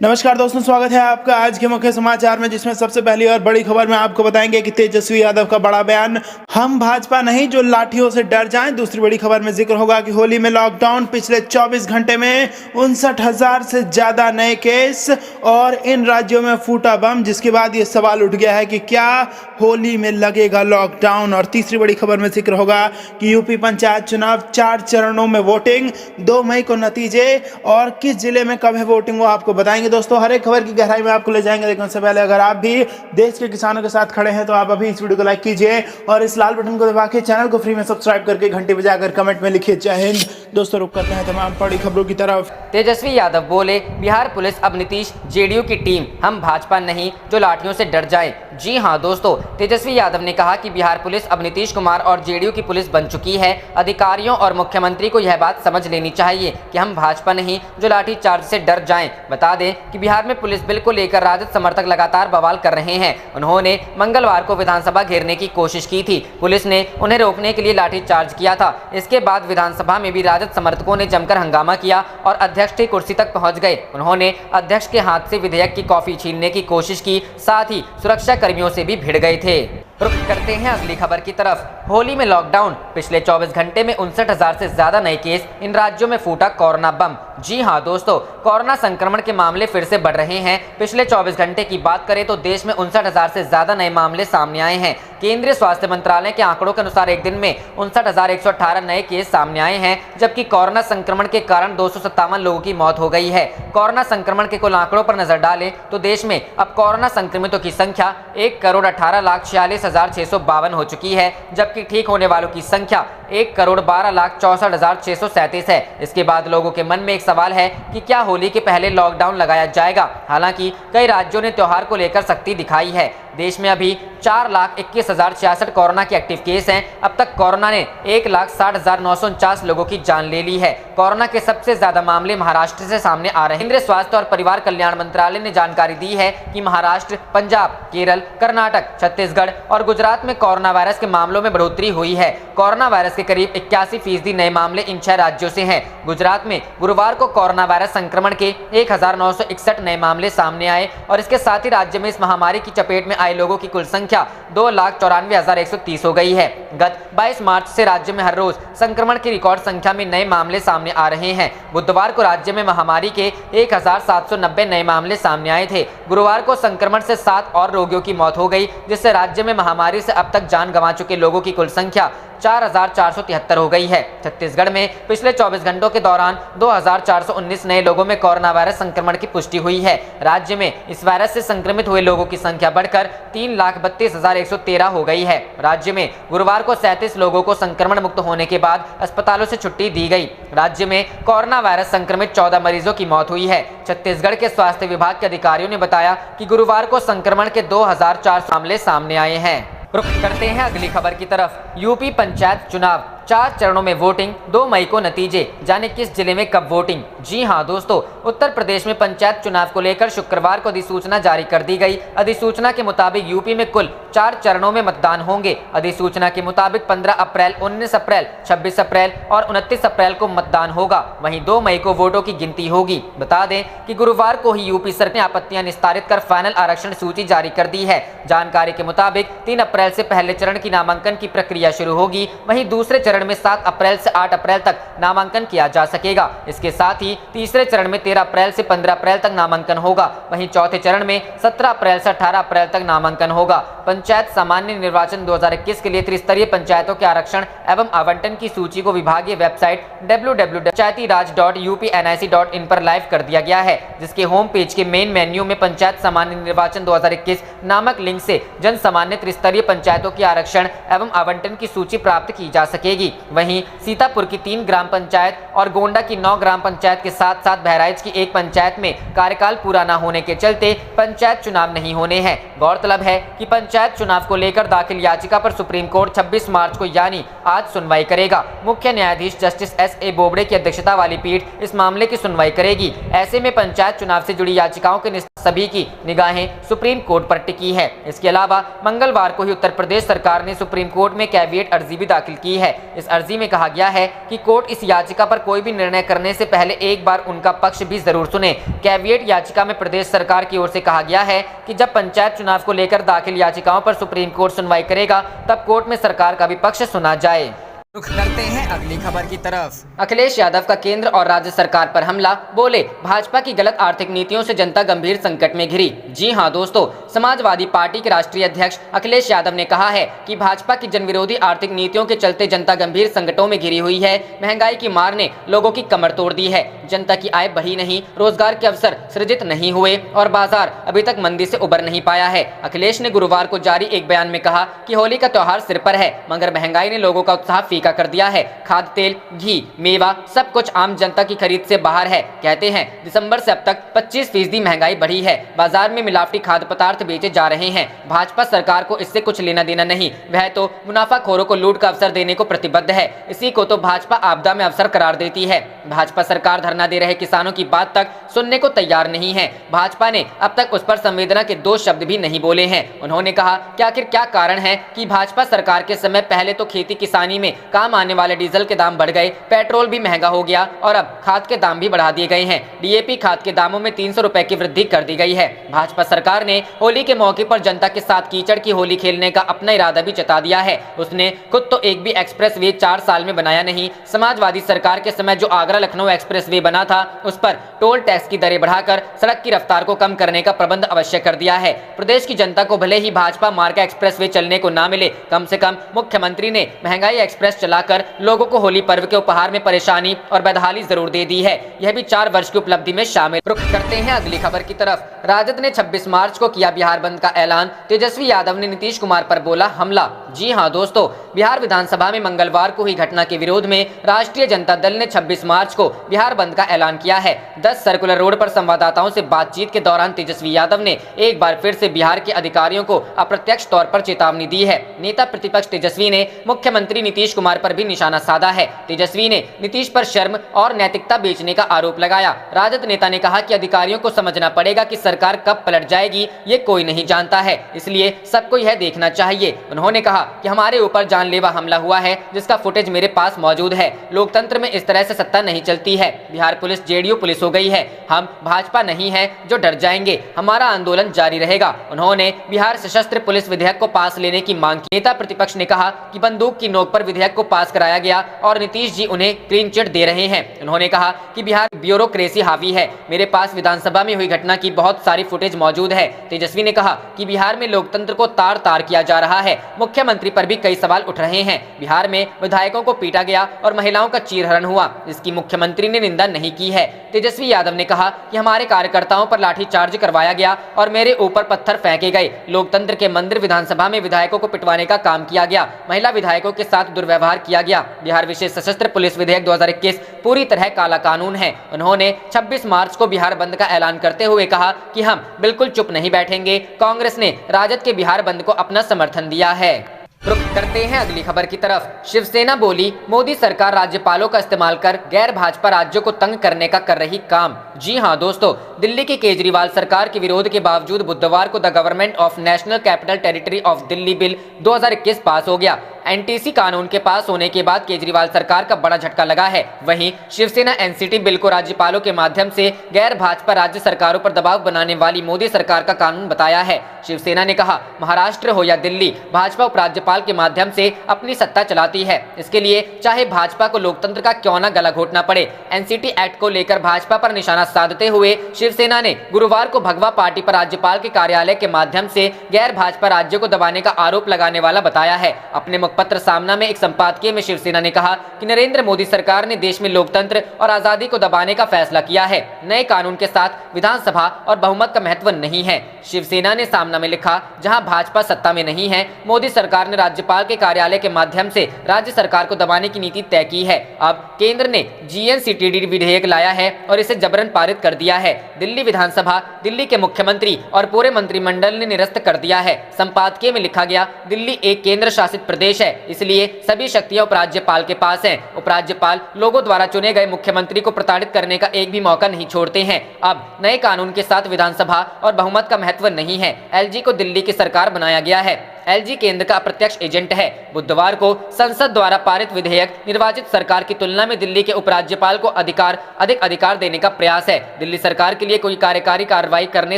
नमस्कार दोस्तों, स्वागत है आपका आज के मुख्य समाचार में, जिसमें सबसे पहली और बड़ी खबर में आपको बताएंगे कि तेजस्वी यादव का बड़ा बयान, हम भाजपा नहीं जो लाठियों से डर जाएं। दूसरी बड़ी खबर में जिक्र होगा कि होली में लॉकडाउन, पिछले 24 घंटे में 59,000 से ज्यादा नए केस और इन राज्यों में फूटा बम, जिसके बाद ये सवाल उठ गया है कि क्या होली में लगेगा लॉकडाउन। और तीसरी बड़ी खबर में जिक्र होगा कि यूपी पंचायत चुनाव 4 चरणों में वोटिंग, 2 मई को नतीजे और किस जिले में कब है वोटिंग वो आपको बताएंगे। दोस्तों, हर एक खबर की गहराई में आपको ले जाएंगे, लेकिन उससे पहले अगर आप भी देश के किसानों के साथ खड़े हैं तो आप अभी इस वीडियो को लाइक कीजिए और इस लाल बटन को दबा के चैनल को फ्री में सब्सक्राइब करके घंटी बजाकर कमेंट में लिखिए जय हिंद। दोस्तों, रुक करते हैं तमाम बड़ी खबरों की तरफ। तेजस्वी यादव बोले, बिहार पुलिस अब नीतीश जेडीयू की टीम, हम भाजपा नहीं जो लाठियों से डर जाए। जी हां दोस्तों, तेजस्वी यादव ने कहा कि बिहार पुलिस अब नीतीश कुमार और जेडीयू की पुलिस बन चुकी है। अधिकारियों और मुख्यमंत्री को यह बात समझ लेनी चाहिए कि हम भाजपा नहीं जो लाठीचार्ज से डर जाएं। बता दें कि बिहार में पुलिस बिल को लेकर राजद समर्थक लगातार बवाल कर रहे हैं। उन्होंने मंगलवार को विधानसभा घेरने की कोशिश की थी। पुलिस ने उन्हें रोकने के लिए लाठीचार्ज किया था। इसके बाद विधानसभा में भी राजद समर्थकों ने जमकर हंगामा किया और अध्यक्ष की कुर्सी तक पहुंच गए। उन्होंने अध्यक्ष के हाथ से विधेयक की कॉपी छीनने की कोशिश की, साथ ही सुरक्षा कर्मियों से भी भिड़ गए थे। रुक करते हैं अगली खबर की तरफ। होली में लॉकडाउन, पिछले 24 घंटे में 59,000 से ज्यादा नए केस, इन राज्यों में फूटा कोरोना बम। जी हां दोस्तों, कोरोना संक्रमण के मामले फिर से बढ़ रहे हैं। पिछले 24 घंटे की बात करें तो देश में 59,000 से ज्यादा नए मामले सामने आए हैं। केंद्रीय स्वास्थ्य मंत्रालय के आंकड़ों के अनुसार एक दिन में 59,118 नए केस सामने आए हैं, जबकि कोरोना संक्रमण के कारण 257 लोगों की मौत हो गई है। कोरोना संक्रमण के कुल आंकड़ों पर नजर डालें तो देश में अब कोरोना संक्रमितों की संख्या 1,18,46,652 हो चुकी है, जबकि ठीक होने वालों की संख्या 1,12,64,637 है। इसके बाद लोगों के मन में एक सवाल है कि क्या होली के पहले लॉकडाउन लगाया जाएगा। हालांकि कई राज्यों ने त्योहार को लेकर सख्ती दिखाई है। देश में अभी 4,21,066 कोरोना के एक्टिव केस हैं। अब तक कोरोना ने 1,60,949 लोगों की जान ले ली है। कोरोना के सबसे ज्यादा मामले महाराष्ट्र से सामने आ रहे हैं। केंद्रीय स्वास्थ्य और परिवार कल्याण मंत्रालय ने जानकारी दी है कि महाराष्ट्र, पंजाब, केरल, कर्नाटक, छत्तीसगढ़ और गुजरात में कोरोना वायरस के मामलों में बढ़ोतरी हुई है। कोरोना वायरस के करीब 81% नए मामले इन 6 राज्यों से हैं। गुजरात में गुरुवार को कोरोना वायरस संक्रमण के 1,961 नए मामले सामने आए और इसके साथ ही राज्य में इस महामारी की चपेट में आए लोगों की कुल संख्या 2,94,130 हो गई है। गत 22 मार्च से राज्य में हर रोज संक्रमण की रिकॉर्ड संख्या में नए मामले सामने आ रहे हैं। बुधवार को राज्य में महामारी के 1,790 नए मामले सामने आए थे। गुरुवार को संक्रमण से 7 और रोगियों की मौत हो गई, जिससे राज्य में महामारी से अब तक जान गंवा चुके लोगों की कुल संख्या 4,473 हो गई है। छत्तीसगढ़ में पिछले 24 घंटों के दौरान 2,419 नए लोगों में कोरोना वायरस संक्रमण की पुष्टि हुई है। राज्य में इस वायरस से संक्रमित हुए लोगों की संख्या बढ़कर 3,32,113 हो गई है। राज्य में गुरुवार को 37 लोगों को संक्रमण मुक्त होने के बाद अस्पतालों से छुट्टी दी गई। राज्य में कोरोना वायरस संक्रमित 14 मरीजों की मौत हुई है। छत्तीसगढ़ के स्वास्थ्य विभाग के अधिकारियों ने बताया कि गुरुवार को संक्रमण के 2,004 मामले सामने आए हैं। रुक करते हैं अगली खबर की तरफ। यूपी पंचायत चुनाव, 4 चरणों में वोटिंग, 2 मई को नतीजे, जाने किस जिले में कब वोटिंग। जी हां दोस्तों, उत्तर प्रदेश में पंचायत चुनाव को लेकर शुक्रवार को अधिसूचना जारी कर दी गई। अधिसूचना के मुताबिक यूपी में कुल 4 चरणों में मतदान होंगे। अधिसूचना के मुताबिक 15 अप्रैल, 19 अप्रैल, 26 अप्रैल और 29 अप्रैल को मतदान होगा। वहीं 2 मई को वोटों की गिनती होगी। बता दें कि गुरुवार को ही यूपी सरकार ने आपत्तियां निस्तारित कर फाइनल आरक्षण सूची जारी कर दी है। जानकारी के मुताबिक 3 अप्रैल से पहले चरण की नामांकन की प्रक्रिया शुरू होगी। वहीं दूसरे चरण में 7 अप्रैल से 8 अप्रैल तक नामांकन किया जा सकेगा। इसके साथ ही तीसरे चरण में 13 अप्रैल से 15 अप्रैल तक नामांकन होगा। वहीं चौथे चरण में 17 अप्रैल से 18 अप्रैल तक नामांकन होगा। पंचायत सामान्य निर्वाचन 2021 के लिए त्रिस्तरीय पंचायतों के आरक्षण एवं आवंटन की सूची को विभागीय वेबसाइट www.panchaytiraj.upnic.in पर लाइव कर दिया गया है, जिसके होम पेज के मेन मेन्यू में पंचायत सामान्य निर्वाचन 2021 नामक लिंक से जन सामान्य त्रिस्तरीय पंचायतों की आरक्षण एवं आवंटन की सूची प्राप्त की जा सकेगी। वहीं सीतापुर की 3 ग्राम पंचायत और गोंडा की 9 ग्राम पंचायत के साथ साथ बहराइच की 1 पंचायत में कार्यकाल पूरा न होने के चलते पंचायत चुनाव नहीं होने हैं। गौरतलब है कि पंचायत चुनाव को लेकर दाखिल याचिका पर सुप्रीम कोर्ट 26 मार्च को यानी आज सुनवाई करेगा। मुख्य न्यायाधीश जस्टिस S.A. बोबड़े की अध्यक्षता वाली पीठ इस मामले की सुनवाई करेगी। ऐसे में पंचायत चुनाव से जुड़ी याचिकाओं के सभी की निगाहें सुप्रीम कोर्ट पर टिकी है। इसके अलावा मंगलवार को ही उत्तर प्रदेश सरकार ने सुप्रीम कोर्ट में कैविएट अर्जी भी दाखिल की है। इस अर्जी में कहा गया है कि कोर्ट इस याचिका पर कोई भी निर्णय करने से पहले एक बार उनका पक्ष भी जरूर सुने। कैविएट याचिका में प्रदेश सरकार की ओर से कहा गया है कि जब पंचायत चुनाव को लेकर दाखिल याचिकाओं पर सुप्रीम कोर्ट सुनवाई करेगा तब कोर्ट में सरकार का भी पक्ष सुना जाए। रुख करते हैं अगली खबर की तरफ। अखिलेश यादव का केंद्र और राज्य सरकार पर हमला, बोले भाजपा की गलत आर्थिक नीतियों से जनता गंभीर संकट में घिरी। जी हां दोस्तों, समाजवादी पार्टी के राष्ट्रीय अध्यक्ष अखिलेश यादव ने कहा है कि भाजपा की जनविरोधी आर्थिक नीतियों के चलते जनता गंभीर संकटों में घिरी हुई है। महंगाई की मार ने लोगों की कमर तोड़ दी है। जनता की आय बढ़ी नहीं, रोजगार के अवसर सृजित नहीं हुए और बाजार अभी तक मंदी से उबर नहीं पाया है। अखिलेश ने गुरुवार को जारी एक बयान में कहा कि होली का त्योहार सिर पर है, मगर महंगाई ने लोगों का उत्साह फीका कर दिया है। खाद्य तेल, घी, मेवा सब कुछ आम जनता की खरीद से बाहर है। कहते हैं दिसंबर से अब तक 25% महंगाई बढ़ी है। बाजार में मिलावटी खाद्य पदार्थ बेचे जा रहे हैं। भाजपा सरकार को इससे कुछ लेना देना नहीं, वह तो मुनाफाखोरों को लूट का अवसर देने को प्रतिबद्ध है। इसी को तो भाजपा आपदा में अवसर करार देती है। भाजपा सरकार धरना दे रहे किसानों की बात तक सुनने को तैयार नहीं है। भाजपा ने अब तक उस पर संवेदना के 2 शब्द भी नहीं बोले हैं। उन्होंने कहा कि आखिर क्या कारण है कि भाजपा सरकार के समय पहले तो खेती किसानी में काम आने वाले डीजल के दाम बढ़ गए, पेट्रोल भी महंगा हो गया और अब खाद के दाम भी बढ़ा दिए गए हैं। डीएपी खाद के दामों में 300 रुपए की वृद्धि कर दी गई है। भाजपा सरकार ने होली के मौके पर जनता के साथ कीचड़ की होली खेलने का अपना इरादा भी जता दिया है। उसने खुद तो एक भी एक्सप्रेस वे 4 साल में बनाया नहीं। समाजवादी सरकार के समय जो आगरा लखनऊ एक्सप्रेस वे बना था उस पर टोल टैक्स की दरें बढ़ाकर सड़क की रफ्तार को कम करने का प्रबंध अवश्य कर दिया है। प्रदेश की जनता को भले ही भाजपा मार्ग का एक्सप्रेस वे चलने को ना मिले, कम से कम मुख्यमंत्री ने महंगाई एक्सप्रेस चलाकर लोगों को होली पर्व के उपहार में परेशानी और बदहाली जरूर दे दी है। यह भी 4 वर्ष की उपलब्धि में शामिल। रुख करते हैं अगली खबर की तरफ। राजद ने 26 मार्च को किया बिहार बंद का ऐलान। तेजस्वी यादव ने नीतीश कुमार पर बोला हमला। जी हां दोस्तों, बिहार विधानसभा में मंगलवार को हुई घटना के विरोध में राष्ट्रीय जनता दल ने 26 मार्च को बिहार बंद का ऐलान किया है। 10 सर्कुलर रोड पर संवाददाताओं से बातचीत के दौरान तेजस्वी यादव ने एक बार फिर से बिहार के अधिकारियों को अप्रत्यक्ष तौर पर चेतावनी दी है। नेता प्रतिपक्ष तेजस्वी ने मुख्यमंत्री नीतीश कुमार पर भी निशाना साधा है। तेजस्वी ने नीतीश पर शर्म और नैतिकता बेचने का आरोप लगाया। राजद नेता ने कहा कि अधिकारियों को समझना पड़ेगा कि सरकार कब पलट जाएगी ये कोई नहीं जानता है, इसलिए सबको यह देखना चाहिए। उन्होंने कहा कि हमारे ऊपर जानलेवा हमला हुआ है जिसका फुटेज मेरे पास मौजूद है। लोकतंत्र में इस तरह से सत्ता नहीं चलती है। बिहार पुलिस जेडीयू पुलिस हो गई है। हम भाजपा नहीं है जो डर जाएंगे। हमारा आंदोलन जारी रहेगा। उन्होंने बिहार सशस्त्र पुलिस विधेयक को पास लेने की मांग की। नेता प्रतिपक्ष ने कहा कि बंदूक की नोक पर विधेयक को पास कराया गया और नीतीश जी उन्हें क्लीन चिट दे रहे हैं। उन्होंने कहा कि बिहार ब्यूरोक्रेसी हावी है। मेरे पास विधानसभा में हुई घटना की बहुत सारी फुटेज मौजूद है। तेजस्वी ने कहा कि बिहार में लोकतंत्र को तार तार किया जा रहा है। मुख्यमंत्री पर भी कई सवाल उठ रहे हैं। बिहार में विधायकों को पीटा गया और महिलाओं का चीरहरण हुआ, इसकी मुख्यमंत्री ने निंदा नहीं की है। तेजस्वी यादव ने कहा कि हमारे कार्यकर्ताओं पर लाठीचार्ज करवाया गया और मेरे ऊपर पत्थर फेंके गए। लोकतंत्र के मंदिर विधानसभा में विधायकों को पिटवाने का काम किया गया। महिला विधायकों के साथ दुर्व्यवहार किया गया। बिहार विशेष सशस्त्र पुलिस विधेयक 2021 पूरी तरह काला कानून है। उन्होंने 26 मार्च को बिहार बंद का ऐलान करते हुए कहा कि हम बिल्कुल चुप नहीं बैठेंगे। कांग्रेस ने राजद के बिहार बंद को अपना समर्थन दिया है। रुख करते हैं अगली खबर की तरफ। शिवसेना बोली मोदी सरकार राज्यपालों का इस्तेमाल कर गैर भाजपा राज्यों को तंग करने का कर रही काम। जी हां दोस्तों, दिल्ली की केजरीवाल सरकार के विरोध के बावजूद बुधवार को the government of national capital territory of Delhi bill 2021 पास हो गया। एनटीसी कानून के पास होने के बाद केजरीवाल सरकार का बड़ा झटका लगा है। वहीं शिवसेना एनसीटी बिल को राज्यपालों के माध्यम से गैर भाजपा राज्य सरकारों पर दबाव बनाने वाली मोदी सरकार का कानून बताया है। शिवसेना ने कहा महाराष्ट्र हो या दिल्ली, भाजपा उपराज्यपाल के माध्यम से अपनी सत्ता चलाती है। इसके लिए चाहे भाजपा को लोकतंत्र का क्यों न गला घोटना पड़े। एनसीटी एक्ट को लेकर भाजपा पर निशाना साधते हुए शिवसेना ने गुरुवार को भगवा पार्टी पर राज्यपाल के कार्यालय के माध्यम से गैर भाजपा राज्यों को दबाने का आरोप लगाने वाला बताया है। अपने मुखपत्र सामना में एक संपादकीय में शिवसेना ने कहा कि नरेंद्र मोदी सरकार ने देश में लोकतंत्र और आजादी को दबाने का फैसला किया है। नए कानून के साथ विधानसभा और बहुमत का महत्व नहीं है। शिवसेना ने सामना में लिखा जहां भाजपा सत्ता में नहीं है, मोदी सरकार ने राज्यपाल के कार्यालय के माध्यम से राज्य सरकार को दबाने की नीति तय की है। अब केंद्र ने जीएनसीटीडी विधेयक लाया है और इसे जबरन पारित कर दिया है। दिल्ली विधानसभा, दिल्ली के मुख्यमंत्री और पूरे मंत्रिमंडल ने निरस्त कर दिया है। संपादकीय में लिखा गया दिल्ली एक केंद्र शासित प्रदेश है है, इसलिए सभी शक्तियां उपराज्यपाल के पास हैं। उपराज्यपाल लोगों द्वारा चुने गए मुख्यमंत्री को प्रताड़ित करने का एक भी मौका नहीं छोड़ते हैं। अब नए कानून के साथ विधानसभा और बहुमत का महत्व नहीं है। एलजी को दिल्ली की सरकार बनाया गया है। एलजी केंद्र का अप्रत्यक्ष एजेंट है। बुधवार को संसद द्वारा पारित विधेयक निर्वाचित सरकार की तुलना में दिल्ली के उपराज्यपाल को अधिक अधिकार देने का प्रयास है। दिल्ली सरकार के लिए कोई कार्यकारी कार्रवाई करने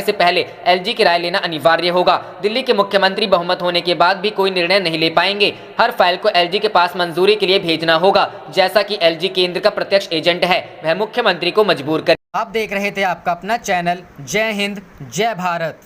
से पहले एलजी की राय लेना अनिवार्य होगा। दिल्ली के मुख्यमंत्री बहुमत होने के बाद भी कोई निर्णय नहीं ले पाएंगे। हर फाइल को एलजी के पास मंजूरी के लिए भेजना होगा। जैसा कि एलजी केंद्र का प्रत्यक्ष एजेंट है, वह मुख्यमंत्री को मजबूर कर। आप देख रहे थे आपका अपना चैनल जय हिंद जय भारत।